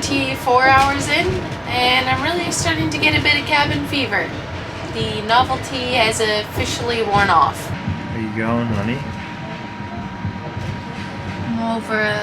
24 hours in, and I'm really starting to get a bit of cabin fever. The novelty has officially worn off. Where you going, honey? I'm over it.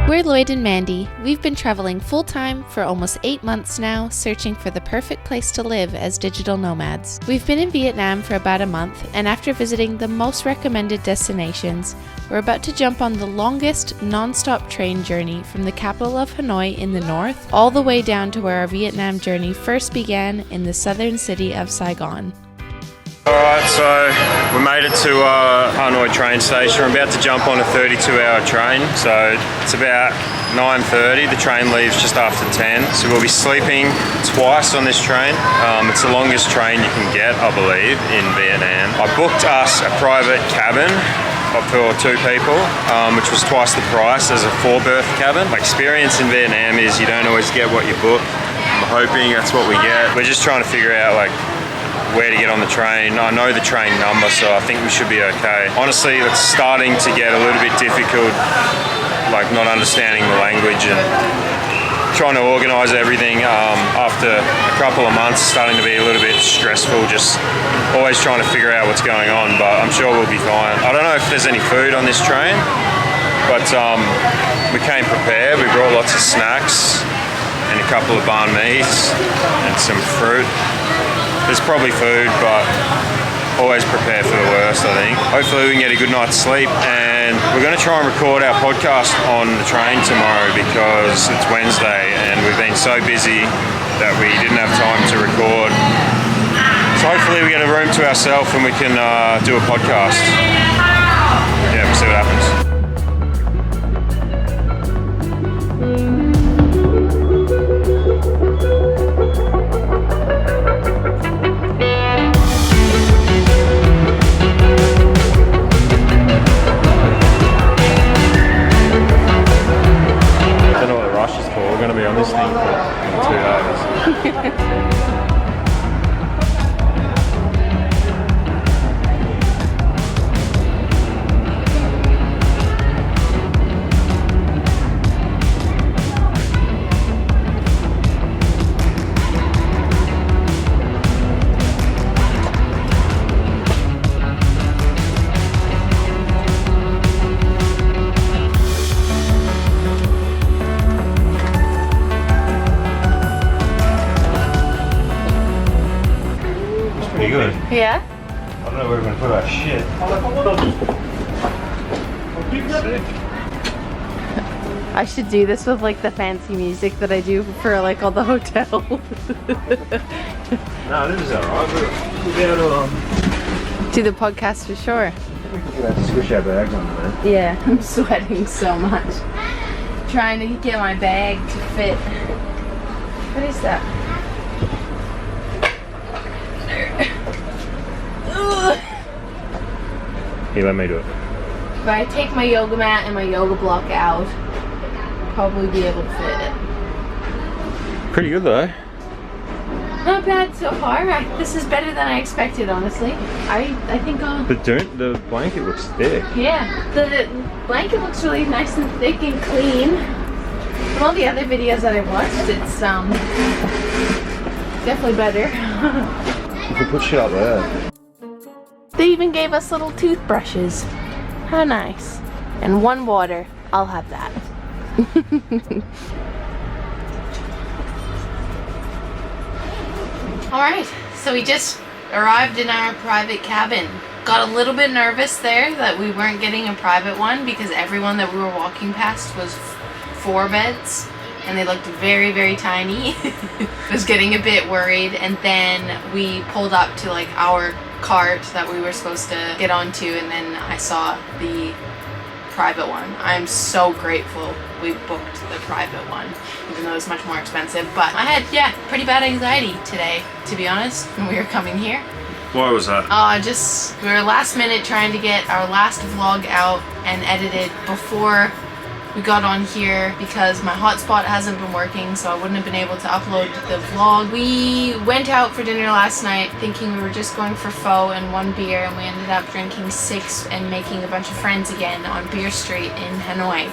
We're Lloyd and Mandy. We've been traveling full-time for almost 8 months now, searching for the perfect place to live as digital nomads. We've been in Vietnam for about a month, and after visiting the most recommended destinations, we're about to jump on the longest non-stop train journey from the capital of Hanoi in the north, all the way down to where our Vietnam journey first began in the southern city of Saigon. Alright, so we made it to Hanoi train station. We're about to jump on a 32-hour train, so it's about 9:30. The train leaves just after 10, so we'll be sleeping twice on this train. It's the longest train you can get, I believe, in Vietnam. I booked us a private cabin for 2 people, which was twice the price as a 4-berth cabin. My experience in Vietnam is you don't always get what you book. I'm hoping that's what we get. We're just trying to figure out where to get on the train. I know the train number, so I think we should be okay. Honestly, it's starting to get a little bit difficult, not understanding the language and trying to organise everything after a couple of months. Starting to be a little bit stressful, just always trying to figure out what's going on, but I'm sure we'll be fine. I don't know if there's any food on this train, but we came prepared. We brought lots of snacks and a couple of banh mi's and some fruit. There's probably food, but always prepare for the worst, I think. Hopefully we can get a good night's sleep, and we're going to try and record our podcast on the train tomorrow because it's Wednesday and we've been so busy that we didn't have time to record. So hopefully we get a room to ourselves and we can do a podcast. Yeah, we'll see what happens. We're going to be on this thing for 2 days. Pretty good. Yeah? I don't know where we're going to put our shit. I should do this with the fancy music that I do for all the hotels. No, this is alright. We'll be able to do the podcast for sure. we can have to squish our bags on there. Yeah, I'm sweating so much. Trying to get my bag to fit. What is that? Here, let me do it. If I take my yoga mat and my yoga block out, I'll probably be able to fit it. Pretty good though. Not bad so far. This is better than I expected, honestly. I think I'll... The blanket looks thick. Yeah, the blanket looks really nice and thick and clean. From all the other videos that I've watched, it's definitely better. You can put shit up there. They even gave us little toothbrushes. How nice. And 1 water. I'll have that. Alright, so we just arrived in our private cabin. Got a little bit nervous there that we weren't getting a private one because everyone that we were walking past was 4 beds and they looked very, very tiny. I was getting a bit worried, and then we pulled up to our cart that we were supposed to get onto, and then I saw the private one. I'm so grateful we booked the private one, even though it was much more expensive. But I had, pretty bad anxiety today, to be honest, when we were coming here. Why was that? We were last minute trying to get our last vlog out and edited before We got on here because my hotspot hasn't been working, so I wouldn't have been able to upload the vlog. We went out for dinner last night thinking we were just going for pho and 1 beer, and we ended up drinking 6 and making a bunch of friends again on Beer Street in Hanoi.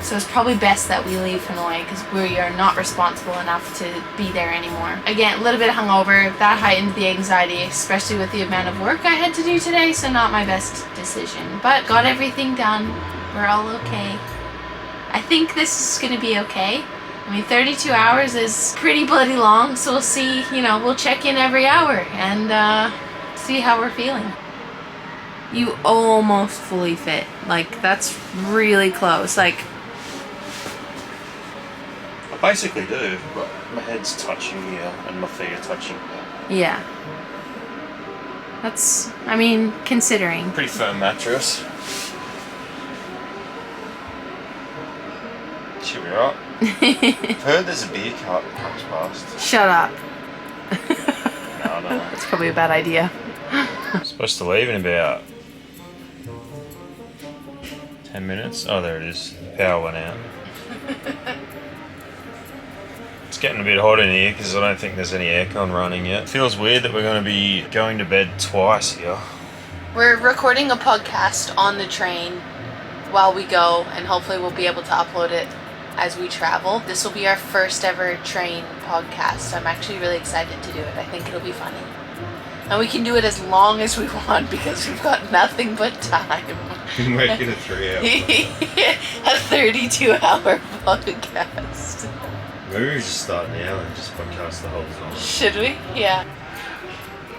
So it's probably best that we leave Hanoi because we are not responsible enough to be there anymore. Again, a little bit hungover. That heightened the anxiety, especially with the amount of work I had to do today, so not my best decision. But got everything done. We're all okay. I think this is gonna be okay. I mean, 32 hours is pretty bloody long, so we'll see, you know, we'll check in every hour and see how we're feeling. You almost fully fit. Like, that's really close. Like, I basically do, but my head's touching here and my feet are touching here. yeah. That's, I mean, considering. Pretty firm mattress. Should be right. I've heard there's a beer cart that comes past. Shut up. No, no. That's probably a bad idea. I'm supposed to leave in about 10 minutes. Oh, there it is. The power went out. It's getting a bit hot in here because I don't think there's any aircon running yet. It feels weird that we're going to be going to bed twice here. We're recording a podcast on the train while we go, and hopefully we'll be able to upload it as we travel. This will be our first ever train podcast. I'm actually really excited to do it. I think it'll be funny. And we can do it as long as we want because we've got nothing but time. Make it a 3 hour. A 32-hour podcast. Maybe we just start now and just podcast the whole time. Should we? Yeah.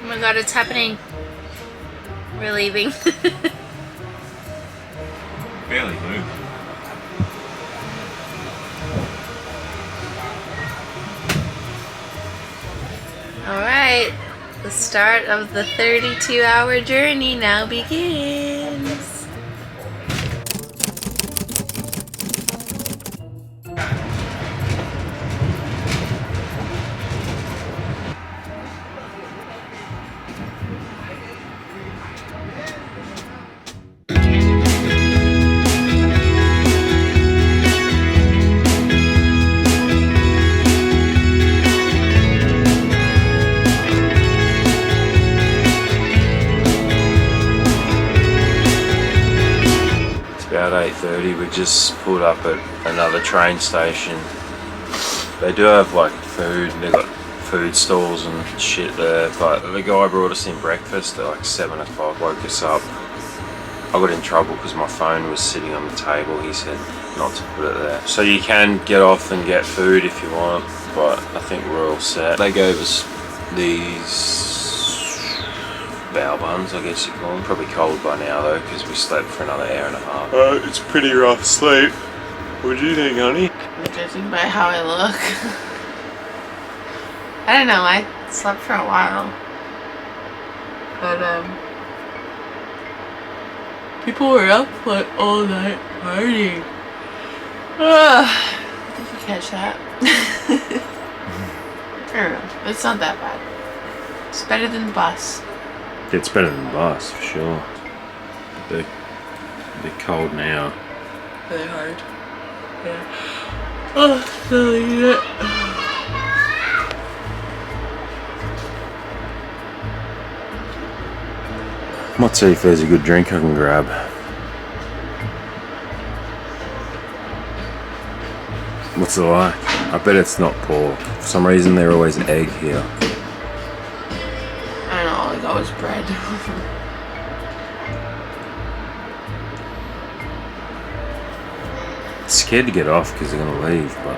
Oh my god, it's happening. We're leaving. Barely moving. Alright, the start of the 32-hour journey now begins. About 8:30, we just pulled up at another train station. They do have like food, and they've got food stalls and shit there, but the guy brought us in breakfast at like 7 o'clock, woke us up. I got in trouble because my phone was sitting on the table. He said not to put it there. So you can get off and get food if you want, but I think we're all set. They gave us these bao buns, I guess you call them. Probably cold by now though, because we slept for another hour and a half. It's pretty rough sleep. What do you think, honey? Judging by how I look. I don't know, I slept for a while. But, people were up like all night partying. Did you catch that? I don't know, it's not that bad. It's better than the bus. It's better than the bus, for sure. They're cold now. Really hard. Yeah. Oh, feeling it. Might see if there's a good drink I can grab. What's it like? I bet it's not pork. For some reason they're always egg here. I don't know, like always bread. Scared to get off because they're gonna leave, but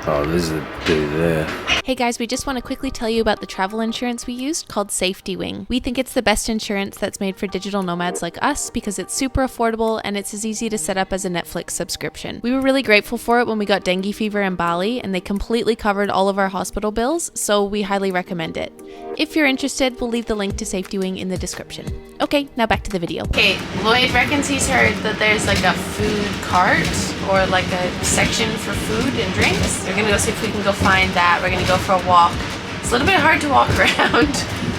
oh, there's a dude there. Hey guys, we just want to quickly tell you about the travel insurance we used called Safety Wing. We think it's the best insurance that's made for digital nomads like us because it's super affordable and it's as easy to set up as a Netflix subscription. We were really grateful for it when we got dengue fever in Bali, and they completely covered all of our hospital bills, so we highly recommend it. If you're interested, we'll leave the link to Safety Wing in the description. Okay, now back to the video. Okay, Lloyd reckons he's heard that there's like a food cart or like a section for food and drinks. We're gonna go see if we can go find that. We're gonna go for a walk. It's a little bit hard to walk around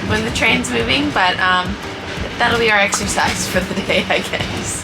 when the train's moving, but that'll be our exercise for the day, I guess.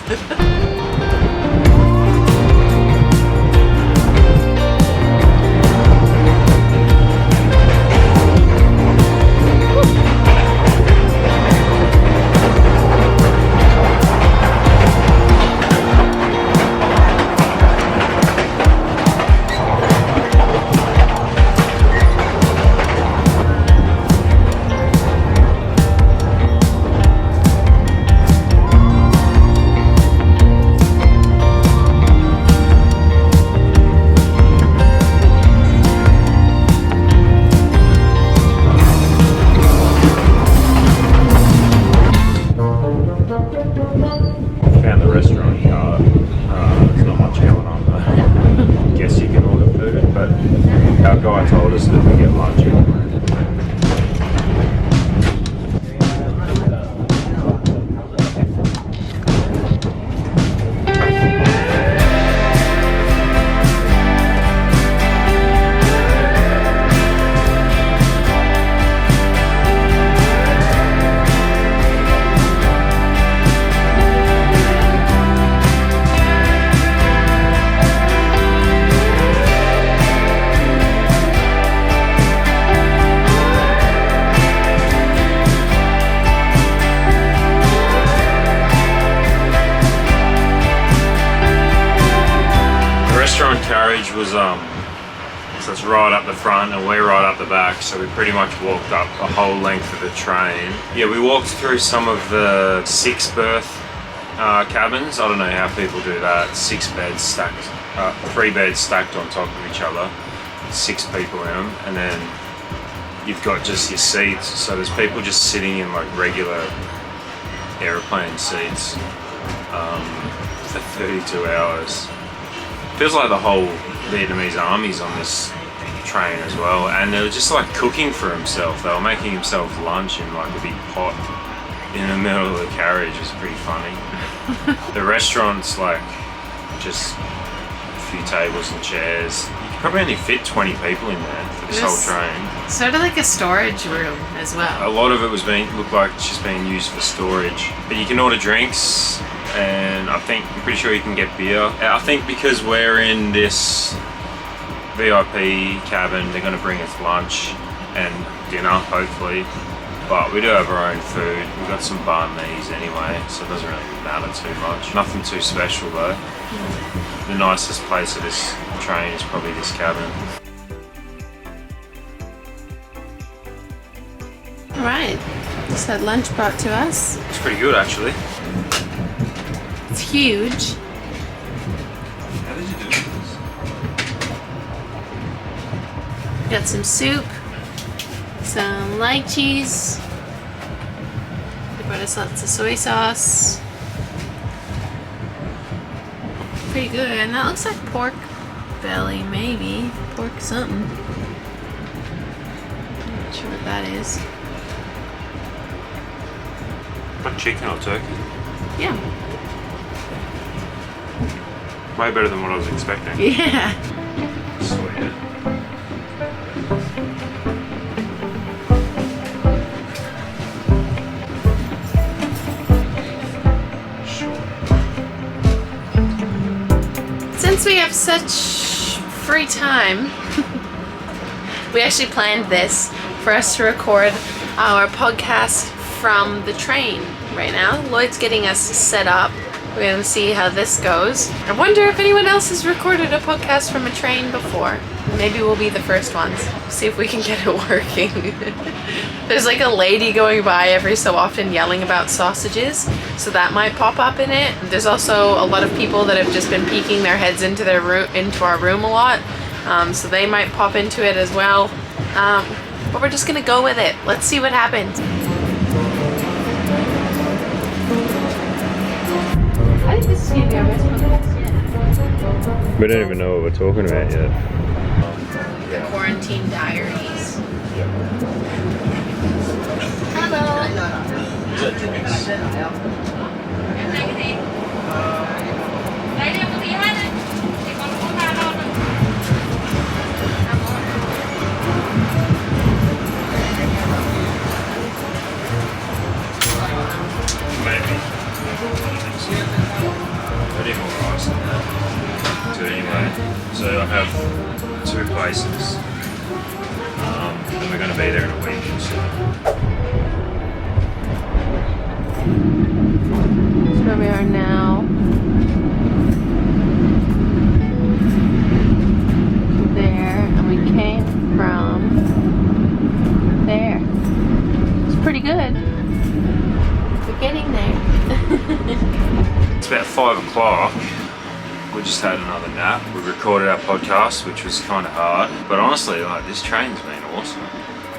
was so it's right up the front and we're right up the back, so we pretty much walked up the whole length of the train. Yeah, we walked through some of the 6-berth cabins. I don't know how people do that. 6 beds stacked, 3 beds stacked on top of each other, 6 people in them, and then you've got just your seats. So there's people just sitting in like regular airplane seats for 32 hours. Feels like the whole Vietnamese army's on this train as well, and they were just like cooking for himself. They were making himself lunch in like a big pot in the middle of the carriage. It's pretty funny. The restaurant's like just a few tables and chairs. You could probably only fit 20 people in there for this whole train. Sort of like a storage room as well. A lot of it looked like it's just being used for storage. But you can order drinks, and I'm pretty sure you can get beer. I think because we're in this VIP cabin, they're going to bring us lunch and dinner, hopefully. But we do have our own food. We've got some banh mi's anyway, so it doesn't really matter too much. Nothing too special though. The nicest place of this train is probably this cabin. Alright, just had lunch brought to us. It's pretty good actually. It's huge. How did you do this? Got some soup, some lychees. They brought us lots of soy sauce. Pretty good, and that looks like pork belly, maybe. Pork something. Not sure what that is. Like chicken or turkey? Yeah. Way better than what I was expecting. Yeah. Sweet. Since we have such free time, we actually planned this for us to record our podcast from the train right now. Lloyd's getting us set up. We're going to see how this goes. I wonder if anyone else has recorded a podcast from a train before. Maybe we'll be the first ones. See if we can get it working. There's like a lady going by every so often yelling about sausages, so that might pop up in it. There's also a lot of people that have just been peeking their heads into our room a lot, so they might pop into it as well. But we're just gonna go with it. Let's see what happens. I think this is gonna be our best podcast yet. We don't even know what we're talking about yet. The quarantine diaries. Maybe. I need more rice than that. So anyway, so I have 2 places. And we're going to be there in a week. So. That's where we are now. There, and we came from there. It's pretty good. We're getting there. It's about 5 o'clock. We just had another nap. We recorded our podcast, which was kind of hard. But honestly, like, this train's been awesome.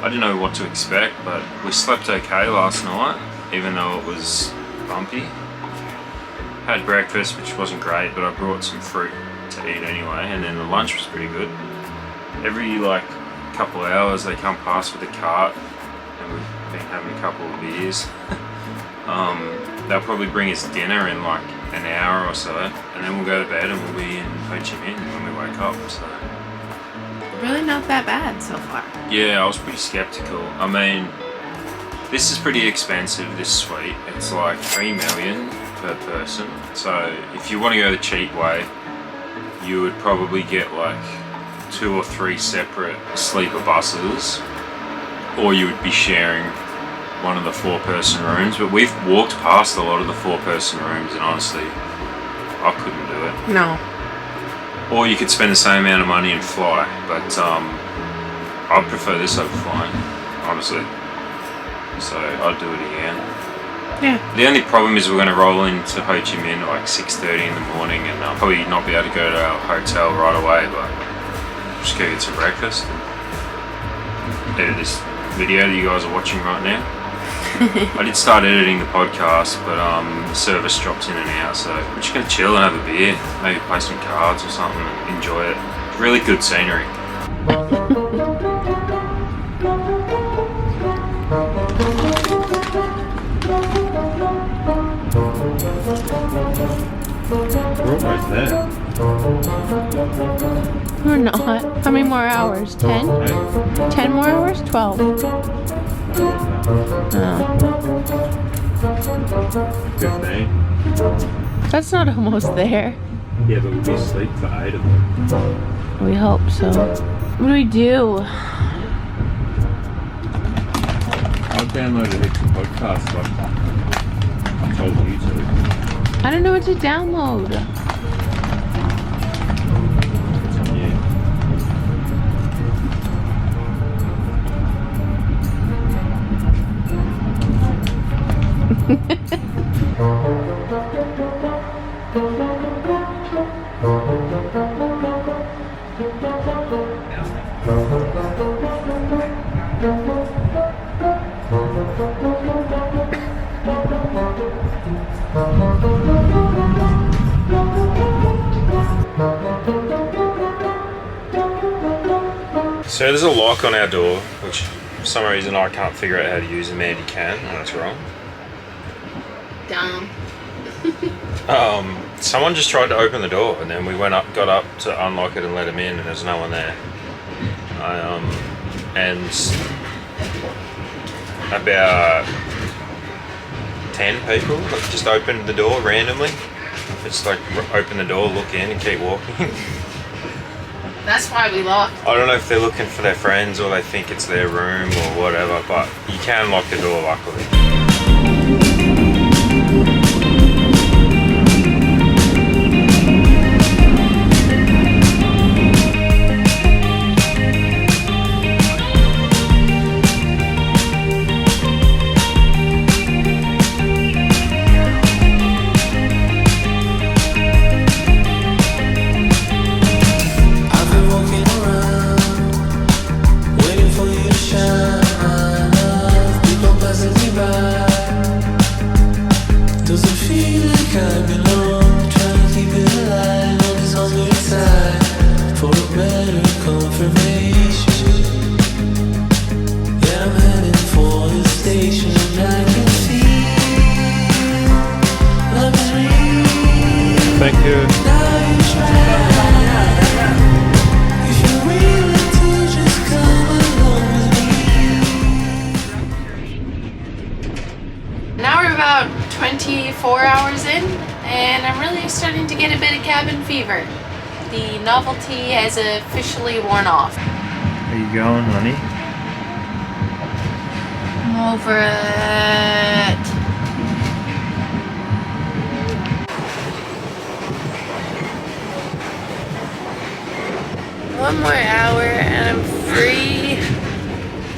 I didn't know what to expect, but we slept okay last night, even though it was bumpy. Had breakfast, which wasn't great, but I brought some fruit to eat anyway, and then the lunch was pretty good. Every like couple of hours they come past with a cart, and we've been having a couple of beers. They'll probably bring us dinner in like an hour or so, and then we'll go to bed and we'll be in Ho Chi Minh when we wake up. So Really not that bad so far. yeah, I was pretty skeptical. I mean, this is pretty expensive, this suite. It's like $3 million per person. So if you want to go the cheap way, you would probably get like 2 or 3 separate sleeper buses, or you would be sharing one of the 4-person rooms. But we've walked past a lot of the 4-person rooms, and honestly, I couldn't do it. No. Or you could spend the same amount of money and fly, but I prefer this over flying, honestly. So I'd do it again. Yeah. The only problem is we're going to roll into Ho Chi Minh at like 6:30 in the morning, and I'll probably not be able to go to our hotel right away, but just go get some breakfast and edit this video that you guys are watching right now. I did start editing the podcast, but the service dropped in and out, so I'm just going to chill and have a beer, maybe play some cards or something and enjoy it. Really good scenery. We're almost there. We're not. How many more hours? 10? 10 more hours? 12. Oh. 15. That's not almost there. Yeah, but we'll be asleep for 8 of them. We hope so. What do we do? I've downloaded extra podcasts like I told you to. I don't know what to download. It's on you. So there's a lock on our door, which for some reason I can't figure out how to use, and Mandy can, and that's wrong. Dumb. Someone just tried to open the door, and then we got up to unlock it and let him in, and there's no one there. And about 10 people just opened the door randomly. Just like open the door, look in, and keep walking. That's why we locked. I don't know if they're looking for their friends or they think it's their room or whatever, but you can lock the door, luckily. Thank you. Now we're about 24 hours in, and I'm really starting to get a bit of cabin fever. The novelty has officially worn off. Are you going, honey? I'm over it. One more hour and I'm free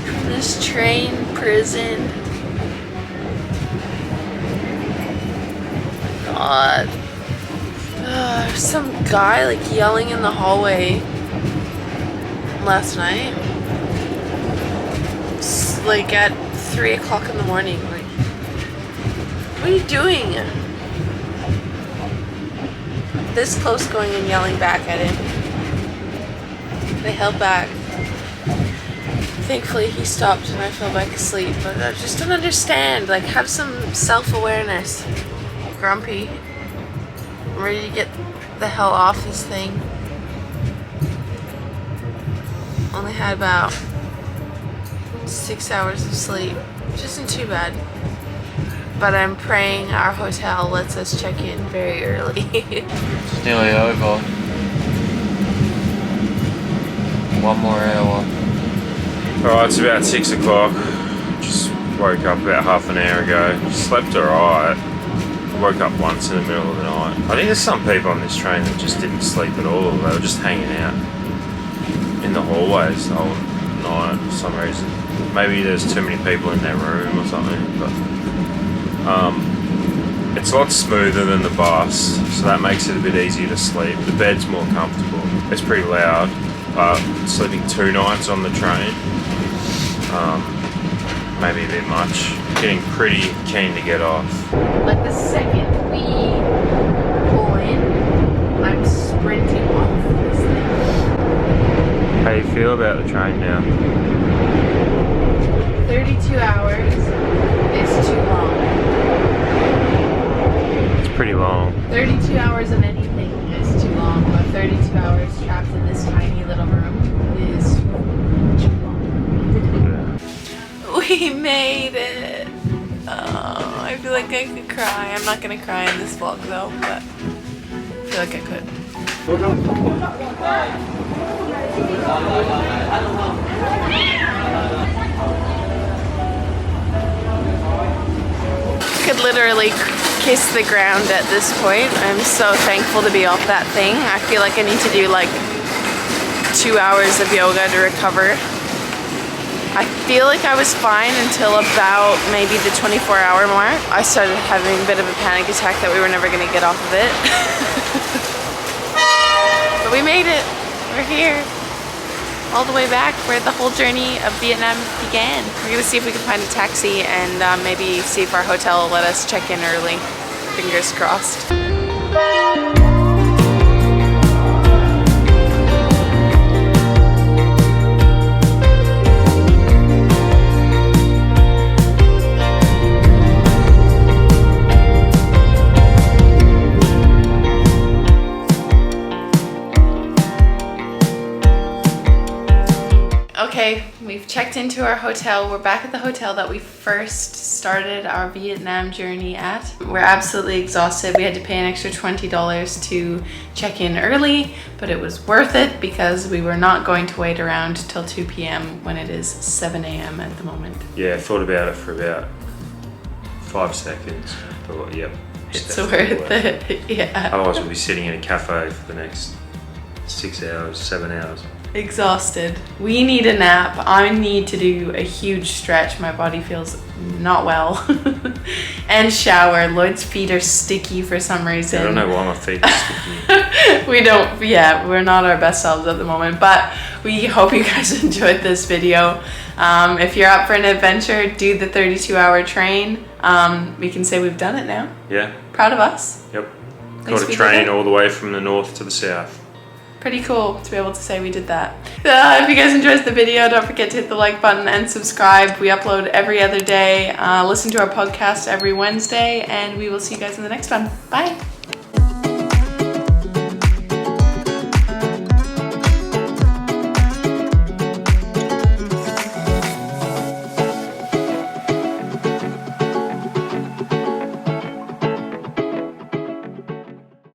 from this train prison. God. Some guy like yelling in the hallway last night. It's like at 3 o'clock in the morning. Like, what are you doing? This close going and yelling back at him. They held back. Thankfully he stopped and I fell back asleep, but I just don't understand. Like, have some self-awareness. Grumpy. I'm ready to get the hell off this thing. Only had about 6 hours of sleep, which isn't too bad. But I'm praying our hotel lets us check in very early. It's nearly over. 1 more hour. Alright, it's about 6 o'clock. Just woke up about half an hour ago. Slept alright. I woke up once in the middle of the night. I think there's some people on this train that just didn't sleep at all. They were just hanging out in the hallways the whole night for some reason. Maybe there's too many people in their room or something, but it's a lot smoother than the bus, so that makes it a bit easier to sleep. The bed's more comfortable. It's pretty loud, but sleeping 2 nights on the train, maybe a bit much. Getting pretty keen to get off. Like the second we pull in, I'm sprinting off this thing. How do you feel about the train now? 32 hours is too long. It's pretty long. 32 hours of anything is too long, but 32 hours trapped in this tiny little room is too long. Yeah. We made it. Oh, I feel like I could cry. I'm not gonna cry in this vlog though, but I feel like I could. I could literally kiss the ground at this point. I'm so thankful to be off that thing. I feel like I need to do like 2 hours of yoga to recover. I feel like I was fine until about maybe the 24-hour mark. I started having a bit of a panic attack that we were never going to get off of it. But we made it. We're here. All the way back where the whole journey of Vietnam began. We're going to see if we can find a taxi and maybe see if our hotel will let us check in early. Fingers crossed. Okay, we've checked into our hotel. We're back at the hotel that we first started our Vietnam journey at. We're absolutely exhausted. We had to pay an extra $20 to check in early, but it was worth it because we were not going to wait around till 2 p.m. when it is 7 a.m. at the moment. Yeah, I thought about it for about 5 seconds. Thought, yep, It's worth it, yeah. Otherwise we'll be sitting in a cafe for the next 6 hours, 7 hours. Exhausted. We need a nap. I need to do a huge stretch. My body feels not well. And shower. Lloyd's feet are sticky for some reason. I don't know why my feet are sticky. We're not our best selves at the moment, but we hope you guys enjoyed this video. If you're up for an adventure, do the 32-hour train. We can say we've done it now. Yeah. Proud of us. Yep. Got a train all the way from the north to the south. Pretty cool to be able to say we did that. If you guys enjoyed the video, don't forget to hit the like button and subscribe. We upload every other day. Listen to our podcast every Wednesday, and we will see you guys in the next one. Bye.